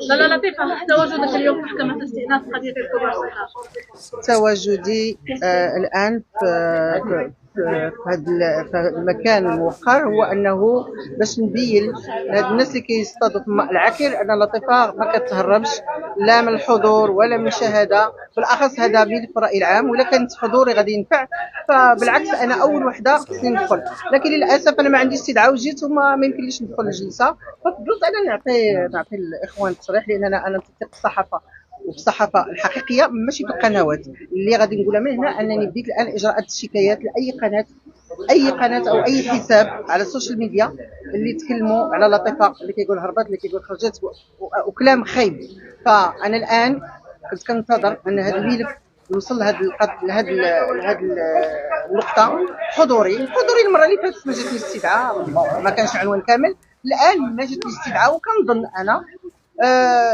لا لطيفة، تواجدك اليوم في محكمة استئناف قضية الكبرى الصغار. تواجدي الآن في هذا المكان الموقر هو أنه باش نبين لهاد الناس اللي كيصطادوا في الماء العكر أن لطيفة ما كتهربش لا من الحضور ولا من الشهادة. بالأخص هذا ملف الرأي العام، ولا كانت حضوري غادي ينفع، فبالعكس أنا أول وحدة خصني ندخل، لكن للأسف أنا ما عنديش استدعاء وجيت وما يمكنليش ندخل الجلسة. ففضلت أنا نعطي الإخوان التصريح، لأن أنا نثق في الصحافة وبالصحافه الحقيقيه ماشي في القنوات اللي غادي نقولها من هنا. انني بديت الان اجراءات الشكايات لاي قناه، اي قناه او اي حساب على السوشيال ميديا اللي يتكلموا على لطيفه، اللي كيقول هربت، اللي كيقول خرجت، وكلام خايب. فانا الان كنت كنتظر ان هذا الملف يوصل لهذه النقطه. حضوري المره اللي فاتت ما جاتني استدعاء، ما كانش عنوان كامل. الان ما جاتني استدعاء، وكنظن انا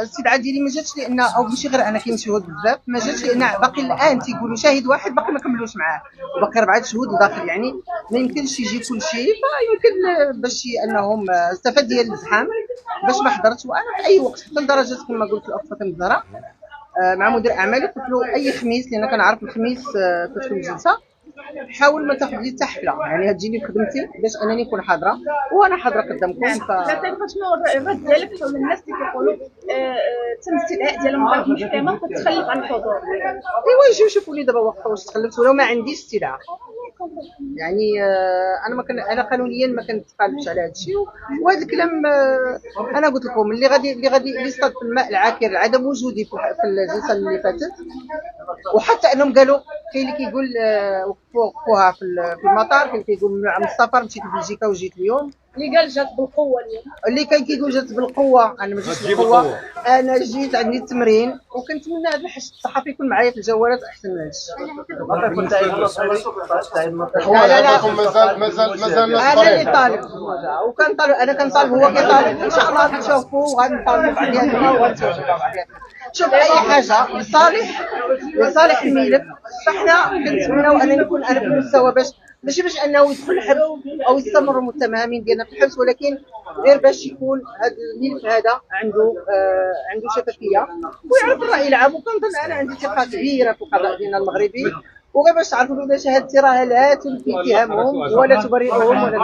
الاستدعاء ديالي ما جاتش لان، او ماشي غير انا، كاين شهود بزاف، ما جاتش لان باقي الان تيقولوا شاهد واحد باقي ما كملوش معاه، وباقي 4 شهود لداخل، يعني ما يمكنش يجي كل شيء. فيمكن باش انهم استفاد ديال الزحام باش ما حضرتش. وانا في اي وقت، حتى لدرجه كما قلت الاخت فاطمه الزهراء مع مدير اعمالي، قلت له اي خميس، لان كنعرف الخميس كتكون الجلسه، حاول ما تاخذ لي حتى حفله، يعني تجيني في خدمتي باش انني نكون حاضره، وانا حاضره قدامكم. لا تعرف شنو الرد ديالك حول الناس اللي كيقولوا تم الاستدعاء ديالهم من المحكمه فتخلف عن الحضور؟ ايوا يجيو يشوفوا لي دابا واش تخلفت ولا ما عنديش استدعاء. يعني انا قانونيا ما كنتخالفش على هذا الشيء. وهذا الكلام انا قلت لكم اللي صاد في الماء العاكر عدم وجودي في الجلسه اللي فاتت. وحتى انهم قالوا، كاين اللي كيقول وقفوها في المطار، كاين اللي كيقول من السفر مشيت لبلجيكا وجيت اليوم، اللي قال جات بالقوه اليوم، اللي كان كيقول جات بالقوه. انا ما جيتش بالقوه، انا جيت عندي التمرين، وكنتمنى هذا الحش الصحفي يكون معايا في الجوالات احسن من هذا الشيء. انا اللي طالب وكنطالب، انا كنطالب هو كيطالب، ان شاء الله تشوفوا وغنطالبوا بعضياتنا وغنتواجدوا بعضياتنا. شوف اي حاجه لصالح الملف، فاحنا كنتمناو ان نكون انا في المستوى ماشي باش انه يدخل الحبس او يستمروا المتهمين ديالنا في الحبس، ولكن غير باش يكون هذا الملف هذا عنده شفافيه ويعرف الراي العام. وكنظن انا عندي ثقه كبيره في القضاء ديالنا المغربي، وغير باش تعرفوا بان شهادتي راه لا تنفي اتهامهم ولا تبرئهم ولا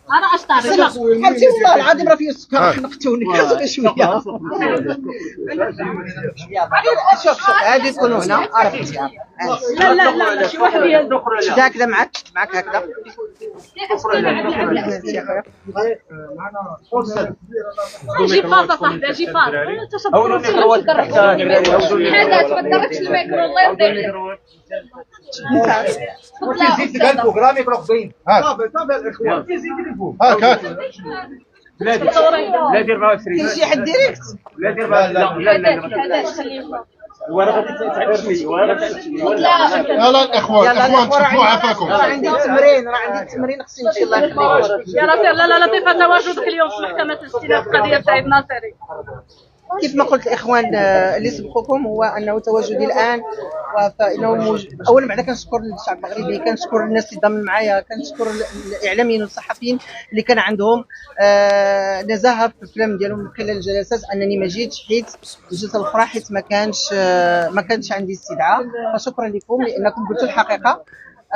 انا اشطر حبيبتي والله العظيم راه فيه السكر، خنقتوني كذا شويه. شوف هذه تكونوا هنا عرفتي. لا شي واحد شدا هكذا معك هكذا. جي فاطه صاحبي، جي فاطه تشبروا حاجه ما تدركش الميكرو. الله يرضي عليك. البروغرام يكون خضين. صافي الاخوان هاك بلادي 24 كاين شي حد ديريكت؟ بلادي لا وانا غادي نتعب شويه لا الاخوان تفوا عافاكم. راه عندي التمرين خصني نمشي. الله يخليك يا ناصر. لا لطيفه، تواجدك اليوم في محكمه الاستئناف قضيه سعيد ناصري. كيف ما قلت الاخوان اللي سبقوكم، هو انه تواجدي الان فانه اولا بعدا كنشكر الشعب المغربي، كنشكر الناس اللي ضمن معايا، كنشكر الاعلاميين والصحفيين اللي كان عندهم نزاهه في الكلام ديالهم من خلال الجلسات. انني ما جيتش حيت الجلسه الاخرى حيت ما كانش عندي استدعاء، فشكرا لكم لانكم قلتوا الحقيقه.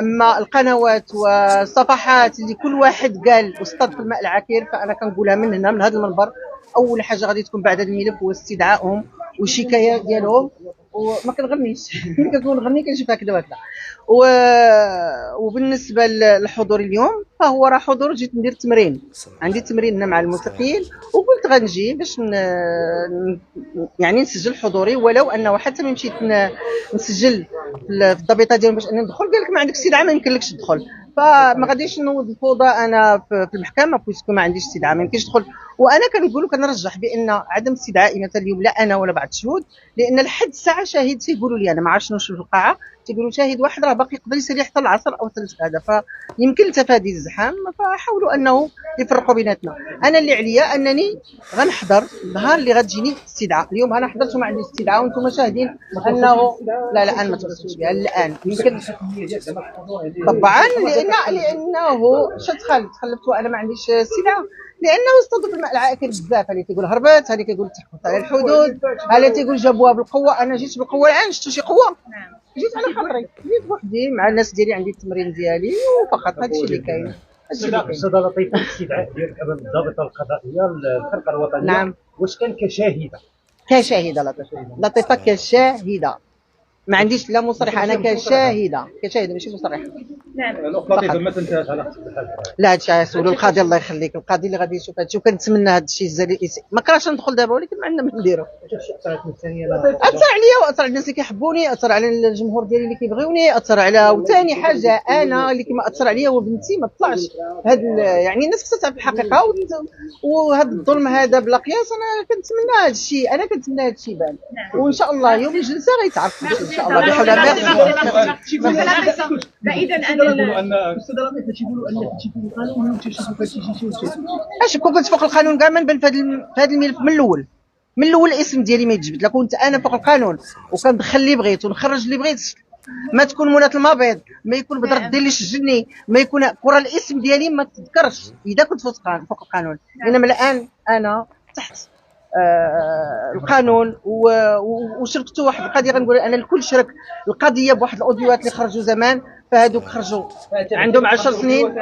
اما القنوات والصفحات اللي كل واحد قال واصطاد في الماء العكير، فانا كنقولها من هنا من هذا المنبر، اول حاجه غادي تكون بعد هذا الملف هو استدعائهم والشكايات ديالهم. وما كنغنيش ملي كنكون نغني كنشوف هكذا وهكذا. وبالنسبه للحضور اليوم فهو راه حضور، جيت ندير تمرين، عندي تمرين هنا مع الموسيقيين، وقلت غنجي باش يعني نسجل حضوري، ولو انه حتى ملي مشيت نسجل في الضبيطه ديالهم باش اني ندخل، قال لك ما عندك استدعاء ما يمكنلكش تدخل. فما غاديش نوض الفوضى انا في المحكمه بويسكو ما عنديش استدعاء ما يمكنش ندخل. وانا كنقول وكنرجح بان عدم استدعائي مثلا اليوم لا انا ولا بعض الشهود، لان لحد الساعه شاهد تيقولوا لي انا ما عرفتش شنو في القاعه، تيقولوا شاهد واحد راه باقي يقدر يسالي حتى العصر او ثلث هذا، فيمكن تفادي الزحام، فحاولوا انه يفرقوا بيناتنا. انا اللي عليا انني غنحضر النهار اللي غتجيني استدعاء. اليوم انا حضرت وما عنديش استدعاء وانتم شاهدين انه لا انا ما توصلتش بها الان. يمكن طبعا لانه تخلفت وانا ما عنديش استدعاء، لانه استضاف الماء العاكر بزاف. اللي تيقول هربت، اللي تيقول تحققت على الحدود، اللي تيقول جابوها بالقوه. انا جيت بالقوه الان، شفتوا شي قوه؟ جيت على خاطري، جيت بوحدي مع الناس ديالي، عندي التمرين ديالي وفقط. هادشي اللي كاين. استاذه لطيفه، الاستدعاء ديالك امام الضابطه القضائيه الفرقه الوطنيه، نعم، واش كان كشاهده؟ كشاهده لطيفه كشاهده، ما عنديش لا مصرحه، انا كشاهده ماشي مصرحه. نعم. الاخت لطيفه ما تنتهاش على حسب الحال. لا هادشي سولوا القاضي الله يخليك، القاضي اللي غادي يشوف هادشي، وكنتمنى هادشي يزال. ما كرهتش ندخل دابا، ولكن ما عندنا ما نديرو. اثر عليا واثر على الناس اللي كيحبوني، اثر على الجمهور ديالي اللي كيبغيوني، اثر على، وثاني حاجه انا اللي كما اثر عليا هو بنتي ما طلعش. هاد يعني الناس خصها تعرف الحقيقه، وهذا الظلم هذا بلا قياس. انا كنتمنى هادشي، يبان، وان شاء الله يوم الجلسه غيتعرف ان شاء الله بحول الله. فاذا انا استاذ لطيفه تيقولوا انك تشوف القانون وانت اش كنت فوق القانون كاع من بان في هذا الملف من الاول الاسم ديالي ما يتجبد. لا كنت انا فوق القانون وكندخل اللي بغيت ونخرج اللي بغيت، ما تكون منات المبيض، ما يكون بدر الدين اللي شجني، ما يكون كره الاسم ديالي ما تذكرش اذا كنت فوق القانون. انما الان انا تحت القانون. وشركت واحد القضيه، غنقول انا الكل شرك القضيه بواحد الاوديوات اللي خرجوا زمان، فهادوك خرجوا عندهم 10 سنين.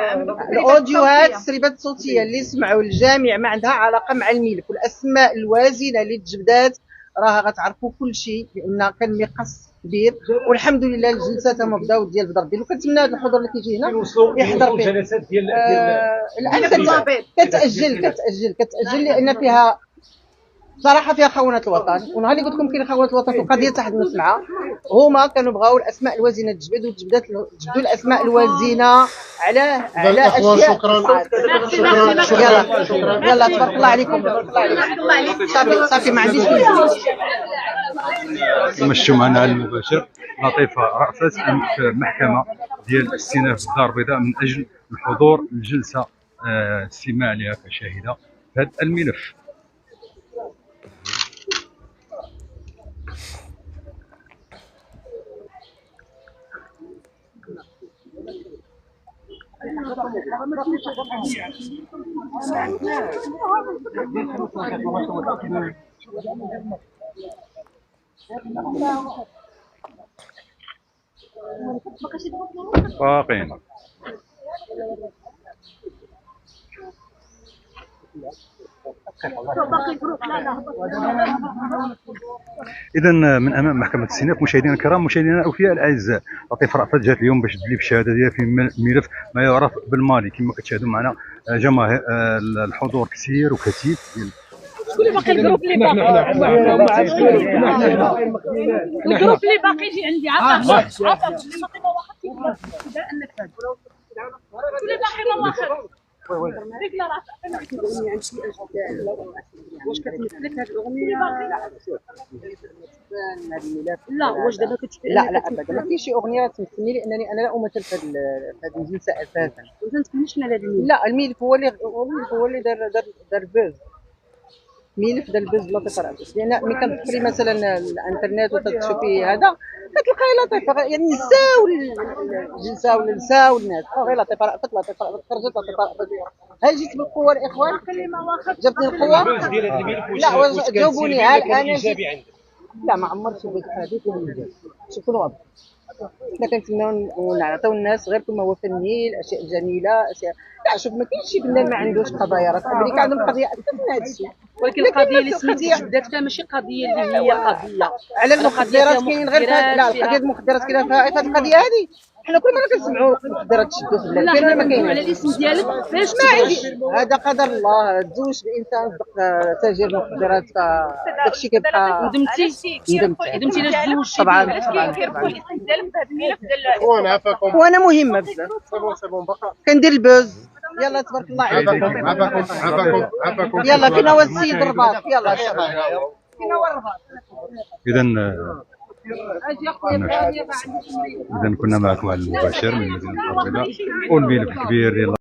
الاوديوهات التسريبات الصوتيه اللي سمعوا الجميع ما عندها علاقه مع الملف، والاسماء الوازنه اللي تجبدات راها غتعرفوا كل شيء، لان كان مقص كبير. والحمد لله الجلسات هما بداو ديال بدر ديال، وكنتمنى هذا الحضور اللي كيجي هنا يحضر فيه. الجلسات ديال الان كتاجل لان فيها صراحه فيها خونه الوطن. ونهار اللي قلت لكم كاين خونه الوطن في القضيه تاع المسمعه، هما كانوا بغاو الاسماء الوازنه تجبد، وتجبدوا الاسماء الوازنه على اشياء. شكرا. يلا تبارك الله عليكم. صافي ما عنديش. مشوا معنا على المباشر لطيفه رأفت في محكمه ديال الاستئناف الدار البيضاء من اجل الحضور للجلسه استماع لها كشاهده في هذا الملف. باقين إذا من امام محكمه الاستئناف مشاهدينا الكرام، مشاهدينا الاوفياء الاعزاء، لطيفه رأفت جات اليوم باش تدلي بالشهاده ديالها في ملف ما يعرف بالمالي. كما كتشاهدوا معنا جماهير الحضور كثير وكثيف ديال شكون اللي باقي؟ الجروب اللي باقي يجي عندي عطف اللي باقي ما واحد كيبدا انك اللي باقي ما واحد ديك لا راه واش كتمثلك هذه الاغنيه؟ لا واش دابا كتشوفي؟ لا ابدا ما كاينش شي اغنيه تمثلني، لانني انا لا امثل في هذه الجلسه اساسا. ما تكملش على هذا الملف. لا الملف هو اللي دار بوز. ملف دار البوز لطيفه رأفت، لان ملي كتدخلي مثلا الانترنت وتشوفي هذا كتلقاي لطيفه يعني نساو الجلسه ولا نساو الناس. غير لطيفه رأفت خرجت لطيفه رأفت. هل جيت بالقوه الاخوان؟ جبتني القوه؟ لا جاوبوني. هل انا جيت؟ لا ما عمرت شفت هذيك شكون واضح. حنا كنتمناو نعطيو الناس غير كما هو فني، الاشياء الجميله، اشياء. لا شوف ما كاينش شي بنان ما عندوش قضايا، راه امريكا عندهم قضيه اكثر من هذا الشيء. ولكن القضيه اللي سميتي جبدات فيها ماشي قضيه اللي هي قضيه على المخدرات. كاين غير لا القضيه المخدرات كاينه في هذه القضيه هذه. حنا كل مره كنسمعوا المخدرات تشدوا في البلاد، كاين ما كاين على الاسم ديالك فاش ما عنديش. هذا قدر الله، تزوج بانسان صدق تاجر مخدرات، فداكشي كيبقى. ندمتي علاش تزوجتي؟ طبعا علاش كيرفعوا الاسم ديالك بهذا الملف ديال اخوان عافاكم. وانا مهمه بزاف. سي بون بقى كندير البوز يلا تبارك الله عليكم. عفاكم يلا فينا هو السيد الرباط. يلا فينا هو الرباط. إذا كنا معكم على المباشر من مدينة القربلة والملف الكبير.